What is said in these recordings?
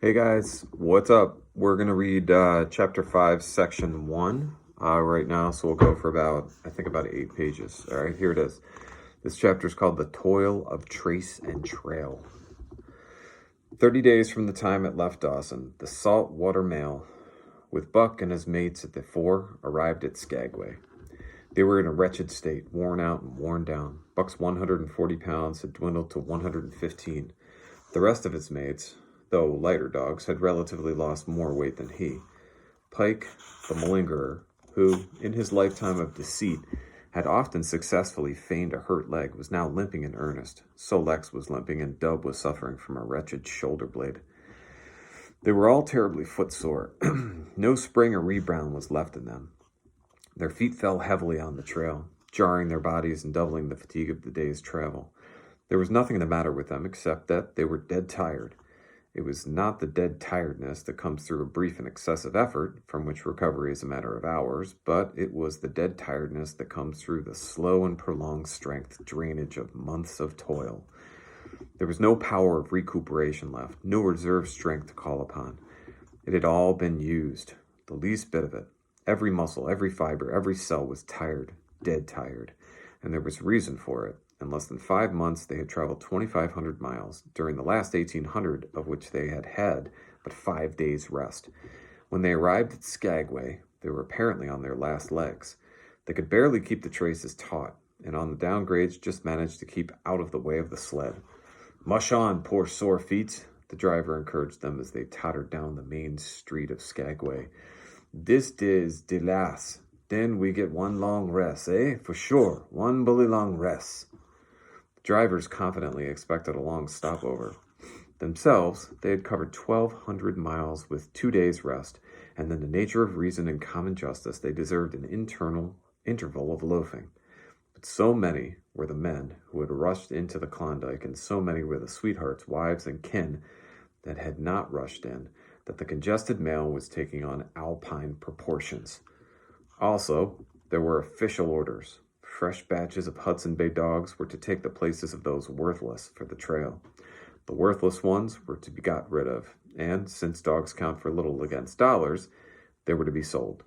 Hey guys, what's up? We're going to read chapter 5, section 1 right now. So we'll go for about 8 pages. All right, here it is. This chapter is called The Toil of Trace and Trail. 30 days from the time it left Dawson, the saltwater mail, with Buck and his mates at the fore, arrived at Skagway. They were in a wretched state, worn out and worn down. Buck's 140 pounds had dwindled to 115. The rest of his mates, though lighter dogs, had relatively lost more weight than he. Pike, the malingerer, who, in his lifetime of deceit, had often successfully feigned a hurt leg, was now limping in earnest. So Lex was limping, and Dub was suffering from a wretched shoulder blade. They were all terribly footsore. No spring or rebound was left in them. Their feet fell heavily on the trail, jarring their bodies and doubling the fatigue of the day's travel. There was nothing the matter with them except that they were dead tired. It was not the dead tiredness that comes through a brief and excessive effort, from which recovery is a matter of hours, but it was the dead tiredness that comes through the slow and prolonged strength drainage of months of toil. There was no power of recuperation left, no reserve strength to call upon. It had all been used, the least bit of it. Every muscle, every fiber, every cell was tired, dead tired, and there was reason for it. In less than 5 months, they had traveled 2,500 miles, during the last 1,800 of which they had had but 5 days' rest. When they arrived at Skagway, they were apparently on their last legs. They could barely keep the traces taut, and on the downgrades just managed to keep out of the way of the sled. "Mush on, poor sore feet," the driver encouraged them as they tottered down the main street of Skagway. "This is de last. Then we get one long rest, eh? For sure, one bully long rest." The drivers confidently expected a long stopover. Themselves, they had covered 1,200 miles with 2 days' rest, and in the nature of reason and common justice, they deserved an internal interval of loafing. But so many were the men who had rushed into the Klondike, and so many were the sweethearts, wives, and kin that had not rushed in, that the congested mail was taking on alpine proportions. Also, there were official orders. Fresh batches of Hudson Bay dogs were to take the places of those worthless for the trail. The worthless ones were to be got rid of, and since dogs count for little against dollars, they were to be sold.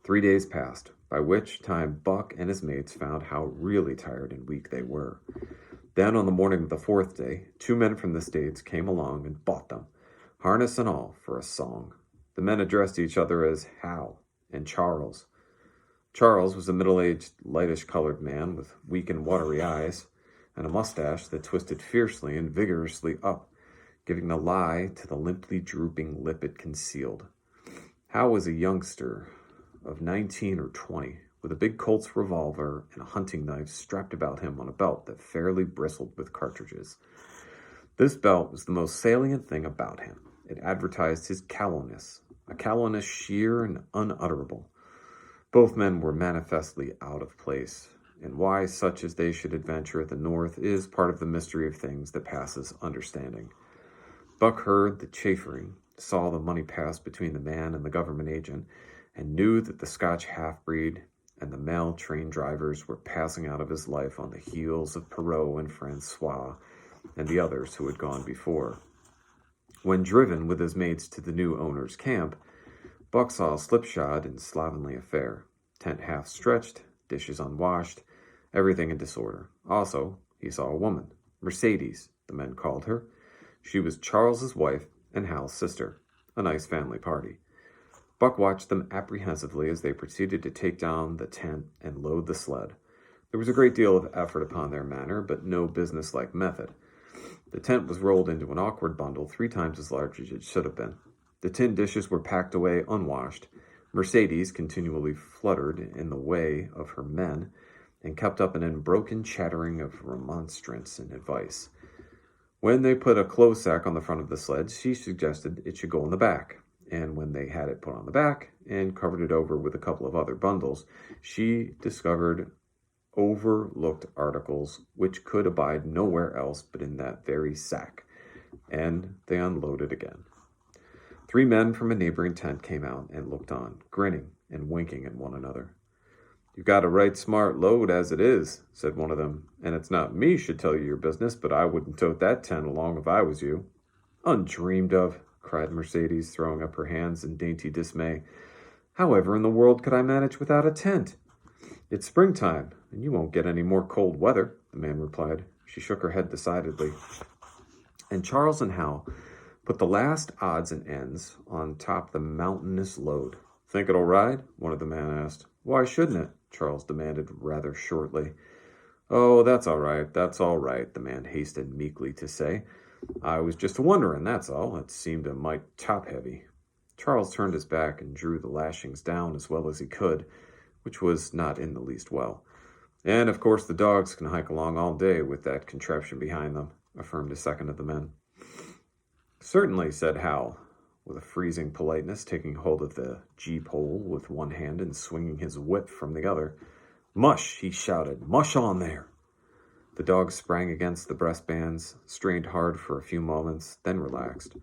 3 days passed, by which time Buck and his mates found how really tired and weak they were. Then, on the morning of the 4th day, 2 men from the States came along and bought them, harness and all, for a song. The men addressed each other as Hal and Charles. Charles was a middle-aged, lightish-colored man with weak and watery eyes and a mustache that twisted fiercely and vigorously up, giving the lie to the limply drooping lip it concealed. Hal was a youngster of 19 or 20, with a big Colt's revolver and a hunting knife strapped about him on a belt that fairly bristled with cartridges. This belt was the most salient thing about him. It advertised his callowness, a callowness sheer and unutterable. Both men were manifestly out of place, and why such as they should adventure at the North is part of the mystery of things that passes understanding. Buck heard the chaffering, saw the money pass between the man and the government agent, and knew that the Scotch half-breed and the mail train drivers were passing out of his life on the heels of Perrault and Francois and the others who had gone before. When driven with his mates to the new owner's camp, Buck saw a slipshod and slovenly affair. Tent half stretched, dishes unwashed, everything in disorder. Also, he saw a woman, Mercedes, the men called her. She was Charles's wife and Hal's sister, a nice family party. Buck watched them apprehensively as they proceeded to take down the tent and load the sled. There was a great deal of effort upon their manner, but no businesslike method. The tent was rolled into an awkward bundle 3 times as large as it should have been. The tin dishes were packed away unwashed. Mercedes continually fluttered in the way of her men and kept up an unbroken chattering of remonstrance and advice. When they put a clothes sack on the front of the sled, she suggested it should go on the back. And when they had it put on the back and covered it over with a couple of other bundles, she discovered overlooked articles which could abide nowhere else but in that very sack, and they unloaded again. 3 men from a neighboring tent came out and looked on, grinning and winking at one another. "You've got a right smart load as it is," said one of them, "and it's not me should tell you your business, but I wouldn't tote that tent along if I was you." "Undreamed of," cried Mercedes, throwing up her hands in dainty dismay. However in the world could I manage without a tent? It's springtime, and you won't get any more cold weather, the man replied. She shook her head decidedly. And Charles and Hal put the last odds and ends on top the mountainous load. Think it'll ride? One of the men asked. Why shouldn't it? Charles demanded rather shortly. Oh, that's all right, the man hastened meekly to say. I was just wondering, that's all. It seemed a mite top-heavy. Charles turned his back and drew the lashings down as well as he could, which was not in the least well. And, of course, the dogs can hike along all day with that contraption behind them, affirmed a second of the men. Certainly, said Hal, with a freezing politeness, taking hold of the gee-pole with one hand and swinging his whip from the other. Mush, he shouted, mush on there. The dogs sprang against the breastbands, strained hard for a few moments, then relaxed.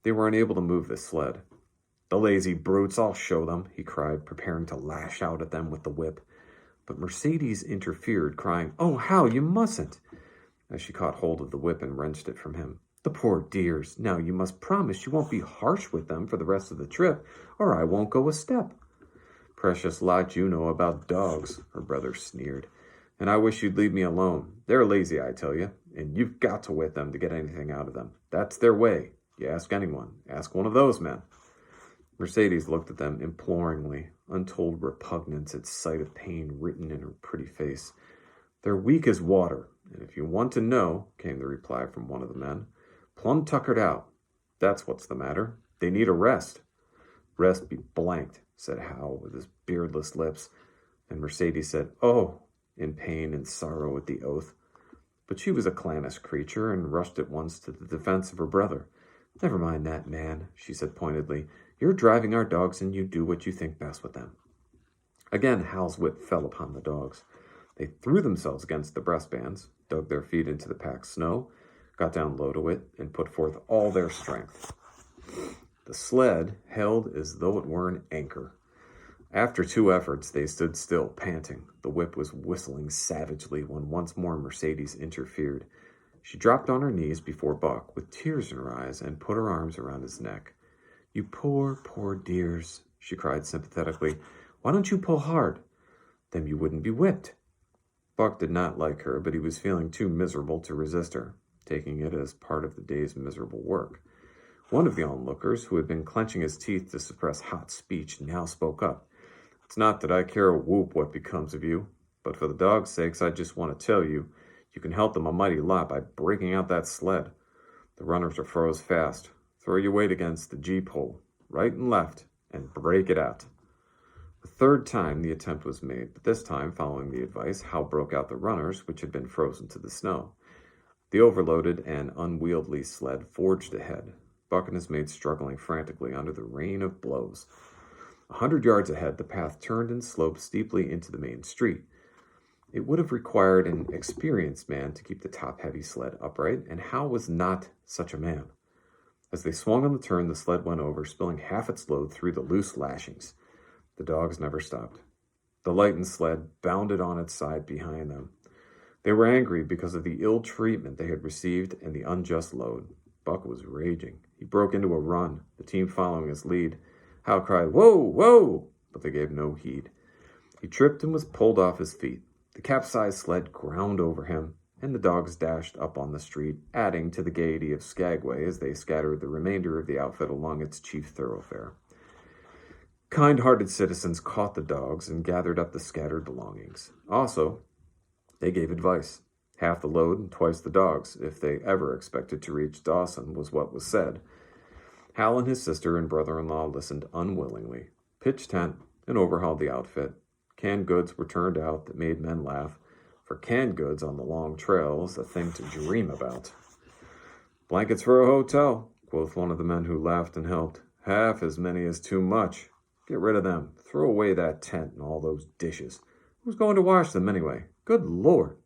They were unable to move the sled. The lazy brutes, I'll show them, he cried, preparing to lash out at them with the whip. But Mercedes interfered, crying, Oh, Hal, you mustn't, as she caught hold of the whip and wrenched it from him. The poor dears. Now you must promise you won't be harsh with them for the rest of the trip, or I won't go a step. Precious lot you know about dogs, her brother sneered. And I wish you'd leave me alone. They're lazy, I tell you, and you've got to whip them to get anything out of them. That's their way. You ask anyone. Ask one of those men. Mercedes looked at them imploringly, untold repugnance at sight of pain written in her pretty face. They're weak as water, and if you want to know, came the reply from one of the men, plumb tuckered out. That's what's the matter. They need a rest. Rest be blanked, said Hal with his beardless lips, and Mercedes said, Oh, in pain and sorrow at the oath. But she was a clannish creature and rushed at once to the defense of her brother. Never mind that, man, she said pointedly. You're driving our dogs and you do what you think best with them. Again, Hal's whip fell upon the dogs. They threw themselves against the breastbands, dug their feet into the packed snow, got down low to it, and put forth all their strength. The sled held as though it were an anchor. After 2 efforts, they stood still, panting. The whip was whistling savagely when once more Mercedes interfered. She dropped on her knees before Buck, with tears in her eyes, and put her arms around his neck. You poor, poor dears, she cried sympathetically. Why don't you pull hard? Then you wouldn't be whipped. Buck did not like her, but he was feeling too miserable to resist her, taking it as part of the day's miserable work. One of the onlookers, who had been clenching his teeth to suppress hot speech, now spoke up. It's not that I care a whoop what becomes of you, but for the dogs' sakes, I just want to tell you, you can help them a mighty lot by breaking out that sled. The runners are froze fast. Throw your weight against the gee-pole, right and left, and break it out. The 3rd time the attempt was made, but this time, following the advice, Hal broke out the runners, which had been frozen to the snow. The overloaded and unwieldy sled forged ahead, Buck and his mates struggling frantically under the rain of blows. 100 yards ahead, the path turned and sloped steeply into the main street. It would have required an experienced man to keep the top-heavy sled upright, and Hal was not such a man. As they swung on the turn, the sled went over, spilling half its load through the loose lashings. The dogs never stopped. The lightened sled bounded on its side behind them. They were angry because of the ill treatment they had received and the unjust load. Buck was raging. He broke into a run, the team following his lead. Hal cried, Whoa, whoa! But they gave no heed. He tripped and was pulled off his feet. The capsized sled ground over him, and the dogs dashed up on the street, adding to the gaiety of Skagway as they scattered the remainder of the outfit along its chief thoroughfare. Kind-hearted citizens caught the dogs and gathered up the scattered belongings. Also, they gave advice. Half the load and twice the dogs, if they ever expected to reach Dawson, was what was said. Hal and his sister and brother-in-law listened unwillingly, pitched tent, and overhauled the outfit. Canned goods were turned out that made men laugh, for canned goods on the long trail is a thing to dream about. Blankets for a hotel, quoth one of the men who laughed and helped. Half as many as too much. Get rid of them. Throw away that tent and all those dishes. Who's going to wash them anyway? Good Lord.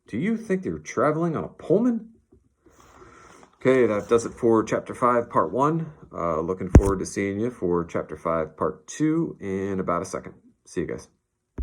Do you think you're traveling on a Pullman? Okay, that does it for Chapter 5, Part 1. Looking forward to seeing you for Chapter 5, Part 2 in about a second. See you guys.